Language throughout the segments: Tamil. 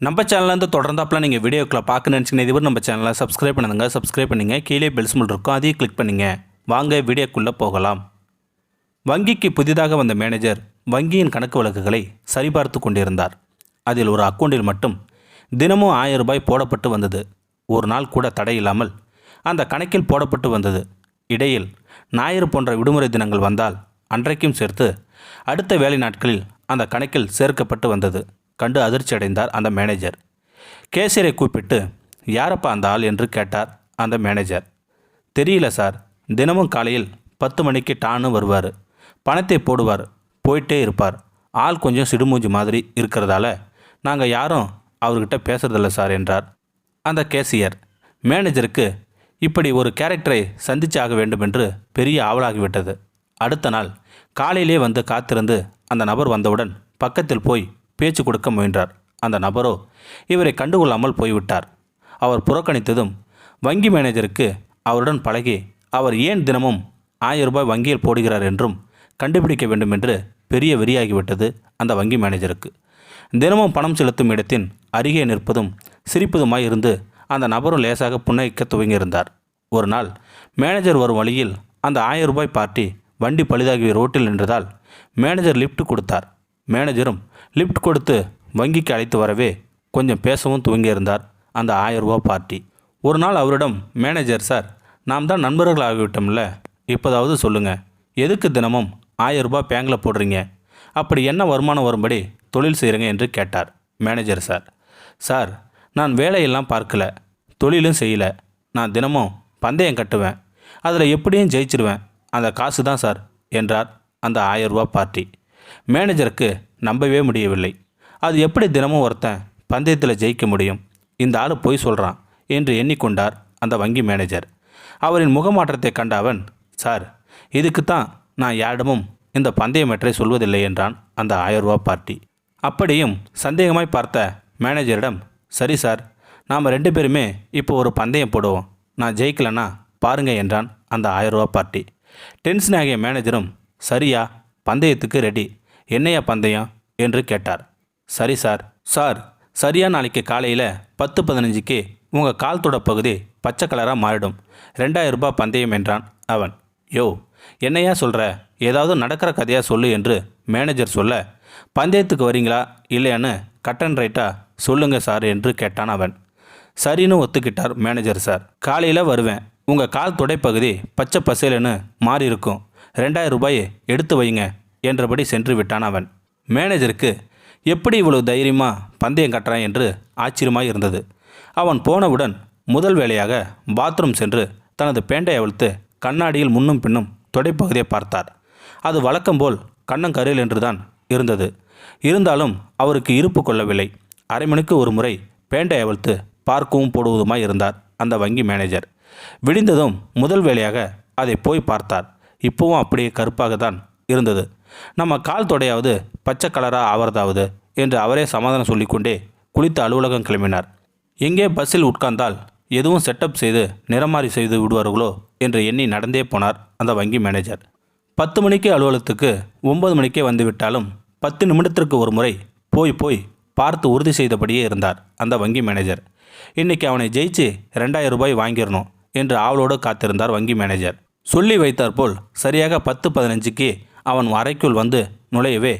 நம்ம சேனல்லேருந்து தொடர்ந்தாப்பில் நீங்கள் வீடியோக்களை பார்க்க நினச்சிங்கன்னா இதுவரை நம்ம சேனலை சப்ஸ்கிரைப் பண்ணுங்க. சப்ஸ்கிரைப் பண்ணுங்க. கீழே பெல் சிம்பல் இருக்கும், அதையும் கிளிக் பண்ணுங்க. வாங்க வீடியோக்குள்ளே போகலாம். வங்கிக்கு புதிதாக வந்த மேனேஜர் வங்கியின் கணக்கு வழக்குகளை சரிபார்த்து கொண்டிருந்தார். அதில் ஒரு அக்கௌண்டில் மட்டும் தினமும் 1000 ரூபாய் போடப்பட்டு வந்தது. ஒரு நாள் கூட தடையில்லாமல் அந்த கணக்கில் போடப்பட்டு வந்தது. இடையில் ஞாயிறு போன்ற விடுமுறை தினங்கள் வந்தால் அன்றைக்கும் சேர்த்து அடுத்த வேலை நாட்களில் அந்த கணக்கில் சேர்க்கப்பட்டு வந்தது. கண்டு அதிர்ச்சி அடைந்தார் அந்த மேனேஜர். கேஷியரை கூப்பிட்டு, யாரப்பா அந்த ஆள் என்று கேட்டார் அந்த மேனேஜர். தெரியல சார், தினமும் காலையில் 10 மணிக்கு டான்னு வருவார், பணத்தை போடுவார், போயிட்டே இருப்பார். ஆள் கொஞ்சம் சிடுமூஞ்சி மாதிரி இருக்கிறதால நாங்கள் யாரும் அவர்கிட்ட பேசுறதில்ல சார் என்றார் அந்த கேஷியர். மேனேஜருக்கு இப்படி ஒரு கேரக்டரை சந்திச்சாக வேண்டும் என்று பெரிய ஆவலாகிவிட்டது. அடுத்த நாள் காலையிலே வந்து காத்திருந்து அந்த நபர் வந்தவுடன் பக்கத்தில் போய் பேச்சு கொடுக்க முயன்றார். அந்த நபரோ இவரை கண்டுகொள்ளாமல் போய்விட்டார். அவர் புறக்கணித்ததும் வங்கி மேனேஜருக்கு அவருடன் பழகி அவர் ஏன் தினமும் 1000 ரூபாய் வங்கியில் போடுகிறார் என்றும் கண்டுபிடிக்க வேண்டும் என்று பெரிய வெறியாகிவிட்டது அந்த வங்கி மேனேஜருக்கு. தினமும் பணம் செலுத்தும் இடத்தின் அருகே நிற்பதும் சிரிப்பதுமாய் இருந்து அந்த நபரும் லேசாக புன்னகைக்க துவங்கியிருந்தார். ஒரு நாள் மேனேஜர் வரும் வழியில் அந்த 1000 ரூபாய் பார்ட்டி வண்டி பழுதாகி ரோட்டில் நின்றதால் மேனேஜர் லிஃப்ட் கொடுத்தார். மேனேஜரும் லிஃப்ட் கொடுத்து வங்கிக்கு அழைத்து வரவே கொஞ்சம் பேசவும் துவங்கியிருந்தார் அந்த 1000 ரூபாய் பார்ட்டி. ஒரு நாள் அவரிடம் மேனேஜர், சார், நாம் தான் நண்பர்கள் ஆகிவிட்டோம்ல, இப்போதாவது சொல்லுங்கள், எதுக்கு தினமும் 1000 ரூபாய் பேங்கில் போடுறீங்க? அப்படி என்ன வருமானம் வரும்படி தொழில் செய்கிறீங்க என்று கேட்டார். மேனேஜர், சார், நான் வேலையெல்லாம் பார்க்கல, தொழிலும் செய்யலை. நான் தினமும் பந்தயம் கட்டுவேன், அதில் எப்படியும் ஜெயிச்சிடுவேன், அந்த காசு தான் சார் என்றார் அந்த 1000 ரூபாய் பார்ட்டி. மேனேஜருக்கு நம்பவே முடியவில்லை. அது எப்படி தினமும் ஒருத்தன் பந்தயத்தில் ஜெயிக்க முடியும்? இந்த ஆள் பொய் சொல்கிறான் என்று எண்ணிக்கொண்டார் அந்த வங்கி மேனேஜர். அவரின் முகமாற்றத்தை கண்ட அவன், சார், இதுக்குத்தான் நான் யாரிடமும் இந்த பந்தயமற்றை சொல்வதில்லை என்றான் அந்த 1000 ரூபாய் பார்ட்டி. அப்படியும் சந்தேகமாய் பார்த்த மேனேஜரிடம், சரி சார், நாம் 2 பேருமே இப்போ ஒரு பந்தயம் போடுவோம், நான் ஜெயிக்கலன்னா பாருங்க என்றான் அந்த 1000 ரூபாய் பார்ட்டி. டென்ஷன் ஆகிய மேனேஜரும், சரியா, பந்தயத்துக்கு ரெடி, என்னையா பந்தயம் என்று கேட்டார். சரி சார், சரியா, நாளைக்கு காலையில் 10:15க்கு உங்கள் கால் தொட பகுதி பச்சை கலராக மாறிடும், 2000 ரூபாய் பந்தயம் என்றான் அவன். யோ, என்னையா சொல்கிற, ஏதாவது நடக்கிற கதையாக சொல்லு என்று மேனேஜர் சொல்ல, பந்தயத்துக்கு வரீங்களா இல்லையான்னு கட் அண்ட் ரைட்டாக சொல்லுங்க சார் என்று கேட்டான் அவன். சரின்னு ஒத்துக்கிட்டார் மேனேஜர். சார், காலையில் வருவேன், உங்கள் கால் தொடைப்பகுதி பச்சை பசேலுன்னு மாறி இருக்கும், 2000 ரூபாயை எடுத்து வைங்க என்றபடி சென்று விட்டான் அவன். மேனேஜருக்கு எப்படி இவ்வளவு தைரியமாக பந்தயம் கட்டுறான் என்று ஆச்சரியமாய் இருந்தது. அவன் போனவுடன் முதல் வேலையாக பாத்ரூம் சென்று தனது பேண்டை அவிழ்த்து கண்ணாடியில் முன்னும் பின்னும் தொடைப்பகுதியை பார்த்தார். அது வழக்கம்போல் கண்ணங்கரையில் என்றுதான் இருந்தது. இருந்தாலும் அவருக்கு இருப்பு கொள்ளவில்லை. அரை மணிக்கு ஒரு முறை பேண்டை அவிழ்த்து பார்க்கவும் போடுவதுமாய் இருந்தார் அந்த வங்கி மேனேஜர். விடிந்ததும் முதல் வேலையாக அதை போய் பார்த்தார். இப்போவும் அப்படியே கருப்பாக தான் இருந்தது. நம்ம கால் தொடையாவது பச்சை கலராக ஆவறதாவது என்று அவரே சமாதானம் சொல்லிக்கொண்டே குளித்த அலுவலகம் கிளம்பினார். எங்கே பஸ்ஸில் உட்கார்ந்தால் எதுவும் செட்டப் செய்து நிறமாறி செய்து விடுவார்களோ என்று எண்ணி நடந்தே போனார் அந்த வங்கி மேனேஜர். 10 மணிக்கு அலுவலகத்துக்கு 9 மணிக்கே வந்துவிட்டாலும் 10 நிமிடத்திற்கு ஒரு முறை போய் பார்த்து உறுதி செய்தபடியே இருந்தார் அந்த வங்கி மேனேஜர். இன்றைக்கி அவனை ஜெயிச்சு 2000 ரூபாய் வாங்கிடணும் என்று ஆவலோடு காத்திருந்தார் வங்கி மேனேஜர். சொல்லி வைத்தாற்போல் சரியாக 10:15க்கு அவன் அறைக்குள் வந்து நுழையவே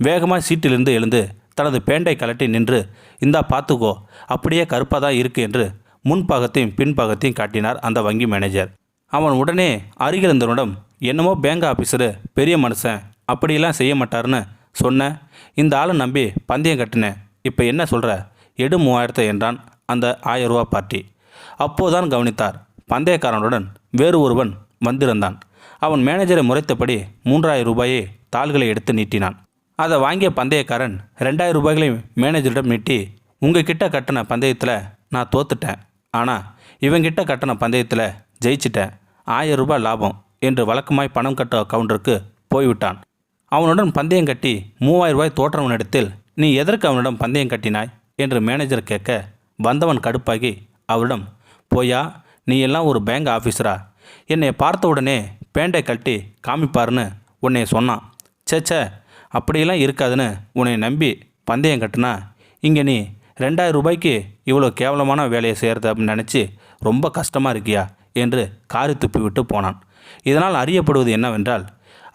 வேகமாக சீட்டிலிருந்து எழுந்து தனது பேண்டை கலட்டி நின்று, இந்தா பார்த்துக்கோ, அப்படியே கருப்பாக தான் இருக்கு என்று முன்பாகத்தையும் பின்பாகத்தையும் காட்டினார் அந்த வங்கி மேனேஜர். அவன் உடனே அருகில் இருந்தவனிடம், என்னமோ பேங்க் ஆஃபீஸரு பெரிய மனுஷன், அப்படியெல்லாம் செய்ய மாட்டார்னு சொன்ன, இந்த ஆளை நம்பி பந்தயம் கட்டினேன், இப்போ என்ன சொல்கிற, எடு 3000 என்றான் அந்த 1000 ரூபாய் பார்ட்டி. அப்போதான் கவனித்தார், பந்தயக்காரனுடன் வேறு ஒருவன் வந்திருந்தான். அவன் மேனேஜரை முறைத்தபடி 3000 ரூபாயை தாள்களை எடுத்து நீட்டினான். அதை வாங்கிய பந்தயக்காரன் 2000 ரூபாய்களை மேனேஜரிடம் நீட்டி, உங்ககிட்ட கட்டின பந்தயத்தில் நான் தோத்துட்டேன், ஆனால் இவங்கிட்ட கட்டின பந்தயத்தில் ஜெயிச்சிட்டேன், 1000 ரூபாய் லாபம் என்று வழக்கமாய் பணம் கட்ட கவுண்டருக்கு போய்விட்டான். அவனுடன் பந்தயம் கட்டி 3000 ரூபாய் தோற்றவனிடத்தில் நீ எதற்கு அவனிடம் பந்தயம் கட்டினாய் என்று மேனேஜர் கேட்க, வந்தவன் கடுப்பாகி அவரிடம், போயா, நீ எல்லாம் ஒரு பேங்க் ஆஃபீஸரா, என்னை பார்த்த உடனே பேண்டை கட்டி காமிப்பாருன்னு உன்னை சொன்னான், சேச்சே, அப்படியெல்லாம் இருக்காதுன்னு உன்னை நம்பி பந்தயம் கட்டினா இங்கே நீ 2,000 ரூபாய்க்கு இவ்வளோ கேவலமான வேலையை செய்கிறது அப்படின்னு நினச்சி ரொம்ப கஷ்டமாக இருக்கியா என்று காரி துப்பி விட்டு போனான். இதனால் அறியப்படுவது என்னவென்றால்,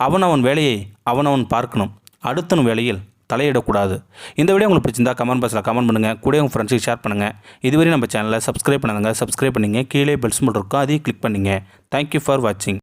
அவனவன் வேலையை அவனவன் பார்க்கணும், அடுத்தவன் வேலையில் தலையிடக்கூடாது. இந்த வீடியோ உங்களுக்கு பிடிச்சிருந்தா கமெண்ட் பாக்ஸில் கமெண்ட் பண்ணுங்கள், கூட உங்கள் ஃப்ரெண்ட்ஸுக்கு ஷேர் பண்ணுங்கள். இதுவரை நம்ம சேனலை சப்ஸ்கிரைப் பண்ணுங்க, சப்ஸ்கிரைப் பண்ணிங்க, கீழே பெல் சிம்பல் இருக்கும், அதையும் கிளிக் பண்ணிங்க. தேங்க்யூ ஃபார் வாட்சிங்.